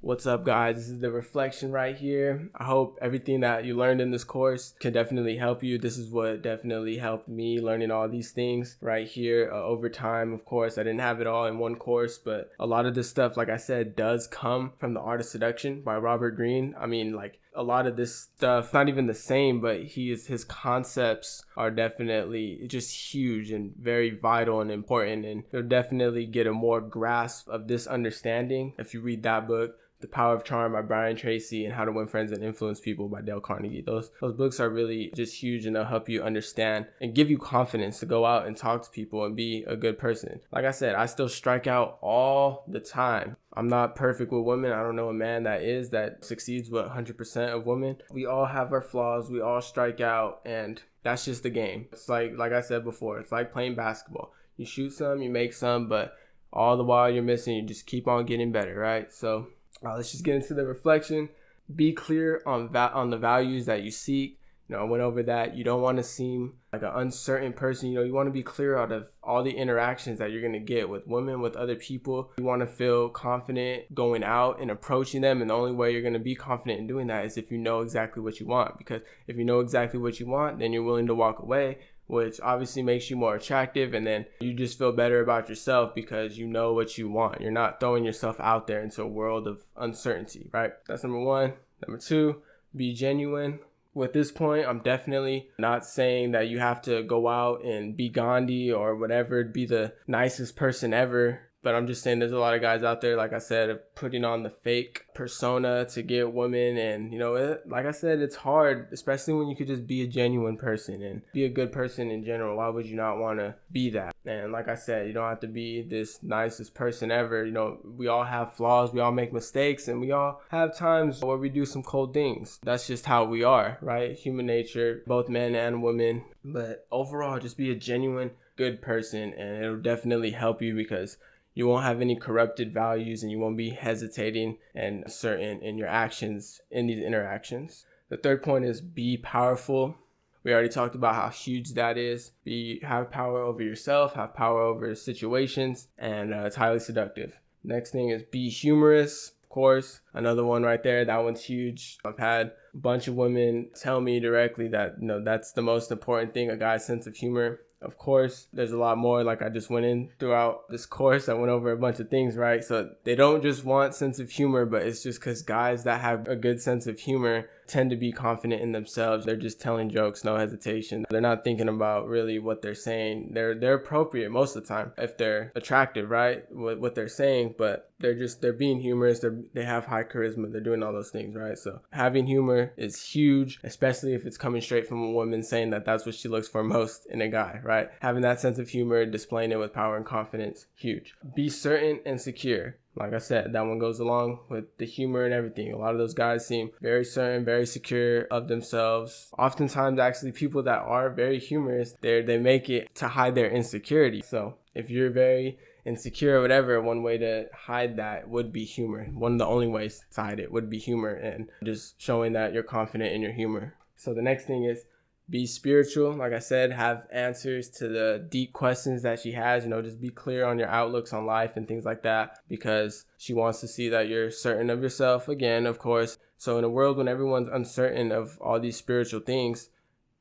What's up, guys? This is the reflection right here. I hope everything that you learned in this course can definitely help you. This is what definitely helped me, learning all these things right here over time. Of course, I didn't have it all in one course, but a lot of this stuff, like I said, does come from The Art of Seduction by Robert Greene. I mean, like, a lot of this stuff, not even the same, but his concepts are definitely just huge and very vital and important, and you'll definitely get a more grasp of this understanding if you read that book. The Power of Charm by Brian Tracy and How to Win Friends and Influence People by Dale Carnegie. Those books are really just huge, and they'll help you understand and give you confidence to go out and talk to people and be a good person. Like I said, I still strike out all the time. I'm not perfect with women. I don't know a man that succeeds with 100% of women. We all have our flaws. We all strike out, and that's just the game. It's like I said before, it's like playing basketball. You shoot some, you make some, but all the while you're missing, you just keep on getting better, right? So let's just get into the reflection. Be clear on the values that you seek. I went over that. You don't want to seem like an uncertain person. You want to be clear out of all the interactions that you're going to get with women, with other people. You want to feel confident going out and approaching them. And the only way you're going to be confident in doing that is if you know exactly what you want. Because if you know exactly what you want, then you're willing to walk away, which obviously makes you more attractive, and then you just feel better about yourself because you know what you want. You're not throwing yourself out there into a world of uncertainty, right? That's number one. Number two, be genuine. With this point, I'm definitely not saying that you have to go out and be Gandhi or whatever, be the nicest person ever. But I'm just saying there's a lot of guys out there, like I said, putting on the fake persona to get women. And, like I said, it's hard, especially when you could just be a genuine person and be a good person in general. Why would you not want to be that? And like I said, you don't have to be this nicest person ever. We all have flaws. We all make mistakes. And we all have times where we do some cold things. That's just how we are, right? Human nature, both men and women. But overall, just be a genuine, good person. And it'll definitely help you because you won't have any corrupted values, and you won't be hesitating and certain in your actions in these interactions. The third point is be powerful. We already talked about how huge that is. Have power over yourself, have power over situations, and it's highly seductive. Next thing is be humorous. Of course, another one right there. That one's huge. I've had a bunch of women tell me directly that that's the most important thing, a guy's sense of humor. Of course, there's a lot more. Like I just went in throughout this course, I went over a bunch of things, right? So they don't just want sense of humor, but it's just because guys that have a good sense of humor tend to be confident in themselves. They're just telling jokes, no hesitation. They're not thinking about really what they're saying. They're appropriate most of the time if they're attractive, right? What they're saying, but they're being humorous. They have high charisma. They're doing all those things, right? So having humor is huge, especially if it's coming straight from a woman saying that that's what she looks for most in a guy, right? Having that sense of humor, displaying it with power and confidence, huge. Be certain and secure. Like I said, that one goes along with the humor and everything. A lot of those guys seem very certain, very secure of themselves. Oftentimes, actually, people that are very humorous, they make it to hide their insecurity. So if you're very insecure or whatever, one way to hide that would be humor. One of the only ways to hide it would be humor, and just showing that you're confident in your humor. So the next thing is be spiritual. Like I said, have answers to the deep questions that she has. Just be clear on your outlooks on life and things like that, because she wants to see that you're certain of yourself again, of course. So in a world when everyone's uncertain of all these spiritual things,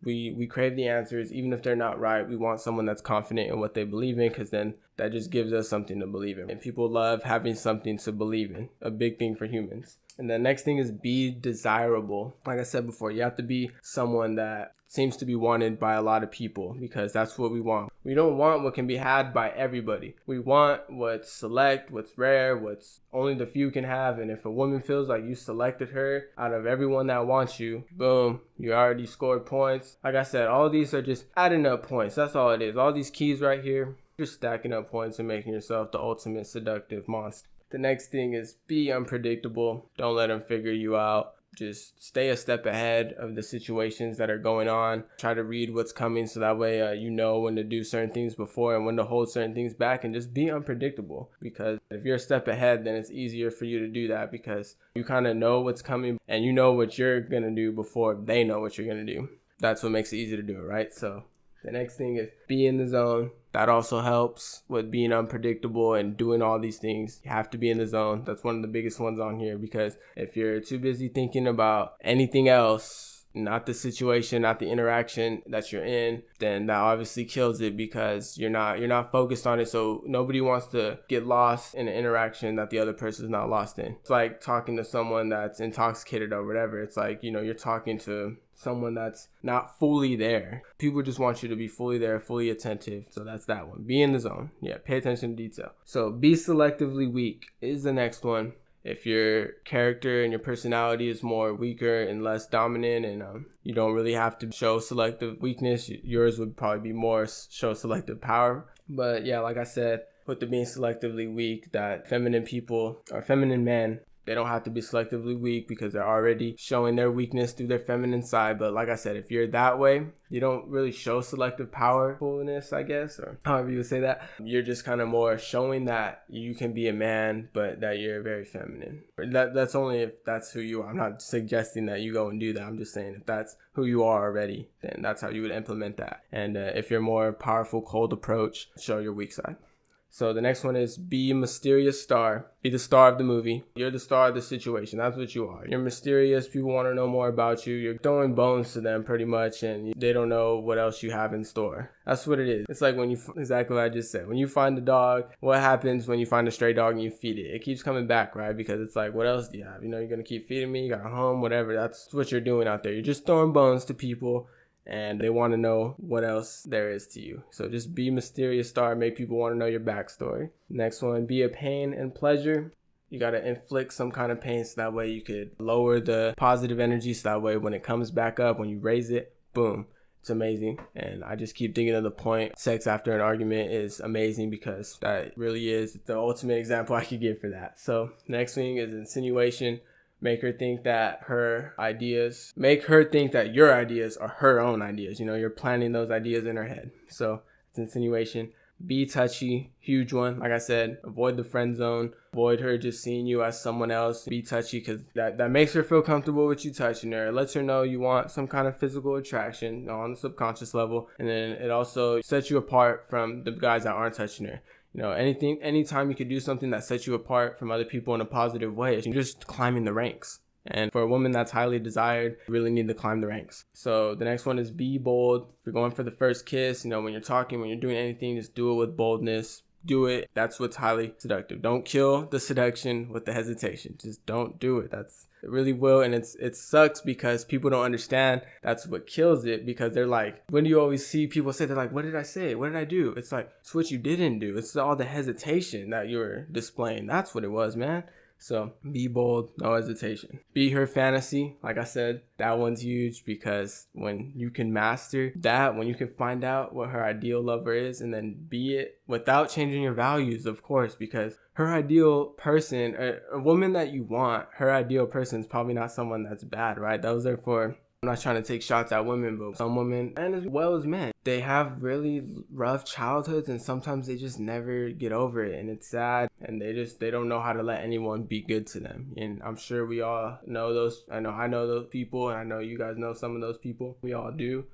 we crave the answers. Even if they're not right, we want someone that's confident in what they believe in, because then that just gives us something to believe in. And people love having something to believe in, a big thing for humans. And the next thing is be desirable. Like I said before, you have to be someone that seems to be wanted by a lot of people, because that's what we want. We don't want what can be had by everybody. We want what's select, what's rare, what's only the few can have. And if a woman feels like you selected her out of everyone that wants you, boom, you already scored points. Like I said, all these are just adding up points. That's all it is. All these keys right here, just stacking up points and making yourself the ultimate seductive monster. The next thing is be unpredictable. Don't let them figure you out. Just stay a step ahead of the situations that are going on. Try to read what's coming, so that way you know when to do certain things before and when to hold certain things back, and just be unpredictable. Because if you're a step ahead, then it's easier for you to do that, because you kind of know what's coming and you know what you're going to do before they know what you're going to do. That's what makes it easy to do it, right? So The next thing is be in the zone. That also helps with being unpredictable and doing all these things. You have to be in the zone. That's one of the biggest ones on here, because if you're too busy thinking about anything else, not the situation, not the interaction that you're in, then that obviously kills it, because you're not focused on it. So nobody wants to get lost in an interaction that the other person is not lost in. It's like talking to someone that's intoxicated or whatever. It's like, you're talking to someone that's not fully there. People just want you to be fully there, fully attentive. So that's that one. Be in the zone. Yeah, pay attention to detail. So be selectively weak is the next one. If your character and your personality is more weaker and less dominant, and you don't really have to show selective weakness, yours would probably be more show selective power. But yeah, like I said, with the being selectively weak, that feminine people or feminine men, they don't have to be selectively weak because they're already showing their weakness through their feminine side. But like I said, if you're that way, you don't really show selective powerfulness, I guess, or however you would say that. You're just kind of more showing that you can be a man, but that you're very feminine. That's only if that's who you are. I'm not suggesting that you go and do that. I'm just saying if that's who you are already, then that's how you would implement that. And if you're more powerful, cold approach, show your weak side. So the next one is be a mysterious star. Be the star of the movie. You're the star of the situation. That's what you are. You're mysterious. People want to know more about you. You're throwing bones to them pretty much, and they don't know what else you have in store. That's what it is. It's like when exactly what I just said. When you find a dog, what happens when you find a stray dog and you feed it? It keeps coming back, right? Because it's like, what else do you have? You're going to keep feeding me. You got a home, whatever. That's what you're doing out there. You're just throwing bones to people, and they want to know what else there is to you. So just be mysterious star, make people want to know your backstory. Next one, be a pain and pleasure. You got to inflict some kind of pain, so that way you could lower the positive energy, so that way when it comes back up, when you raise it, boom, it's amazing. And I just keep thinking of the point, sex after an argument is amazing, because that really is the ultimate example I could give for that. So next thing is insinuation. Make her think that your ideas are her own ideas. You're planting those ideas in her head. So it's insinuation. Be touchy, huge one. Like I said, avoid the friend zone. Avoid her just seeing you as someone else. Be touchy, because that makes her feel comfortable with you touching her. It lets her know you want some kind of physical attraction on the subconscious level. And then it also sets you apart from the guys that aren't touching her. Anytime you could do something that sets you apart from other people in a positive way, you're just climbing the ranks. And for a woman that's highly desired, you really need to climb the ranks. So the next one is be bold. If you're going for the first kiss, when you're talking, when you're doing anything, just do it with boldness. Do it. That's what's highly seductive. Don't kill the seduction with the hesitation. Just don't do it. It really will. And it sucks because people don't understand that's what kills it, because they're like, when do you always see people say, they're like, what did I say? What did I do? It's like, it's what you didn't do. It's all the hesitation that you're displaying. That's what it was, man. So be bold, no hesitation. Be her fantasy. Like I said, that one's huge, because when you can master that, when you can find out what her ideal lover is and then be it without changing your values, of course, because her ideal person, a woman that you want, her ideal person is probably not someone that's bad, right? Those are for, I'm not trying to take shots at women, but some women, and as well as men, they have really rough childhoods, and sometimes they just never get over it, and it's sad, and they don't know how to let anyone be good to them. And I'm sure we all know those. I know those people, and I know you guys know some of those people. We all do.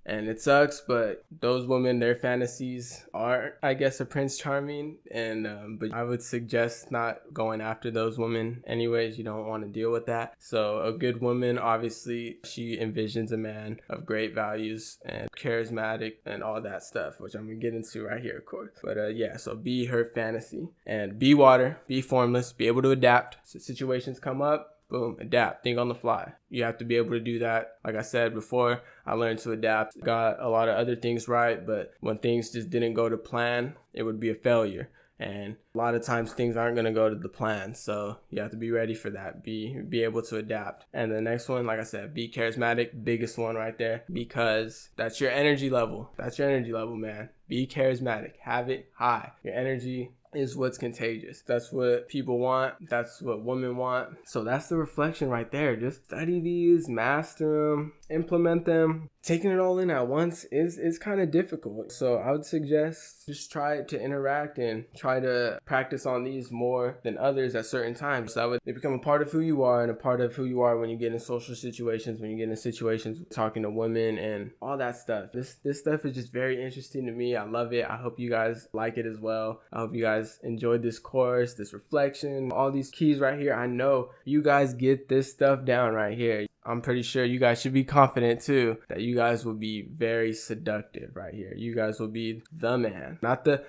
And it sucks, but those women, their fantasies are, I guess, a Prince Charming. And but I would suggest not going after those women anyways. You don't want to deal with that. So a good woman, obviously, she envisions a man of great values and charismatic and all that stuff, which I'm going to get into right here, of course. But yeah, so be her fantasy. And be water, be formless, be able to adapt. So situations come up. Boom, adapt, think on the fly. You have to be able to do that. Like I said before, I learned to adapt. Got a lot of other things right, but when things just didn't go to plan, it would be a failure. And a lot of times things aren't going to go to the plan. So you have to be ready for that. Be able to adapt. And the next one, like I said, be charismatic. Biggest one right there, because that's your energy level. That's your energy level, man. Be charismatic. Have it high. Your energy is what's contagious. That's what people want. That's what women want. So that's the reflection right there. Just study these, master them, implement them. Taking it all in at once is kind of difficult. So I would suggest just try to interact and try to practice on these more than others at certain times. So that would they become a part of who you are, and a part of who you are when you get in social situations, when you get in situations talking to women and all that stuff. This stuff is just very interesting to me. I love it. I hope you guys like it as well. I hope you guys enjoyed this course, this reflection, all these keys right here. I know you guys get this stuff down right here. I'm pretty sure you guys should be confident too that you guys will be very seductive right here. You guys will be the man, not the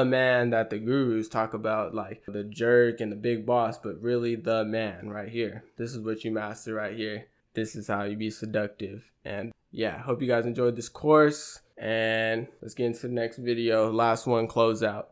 man that the gurus talk about, like the jerk and the big boss, but really the man right here. This is what you master right here. This is how you be seductive. And yeah, hope you guys enjoyed this course, and let's get into the next video. Last one, close out.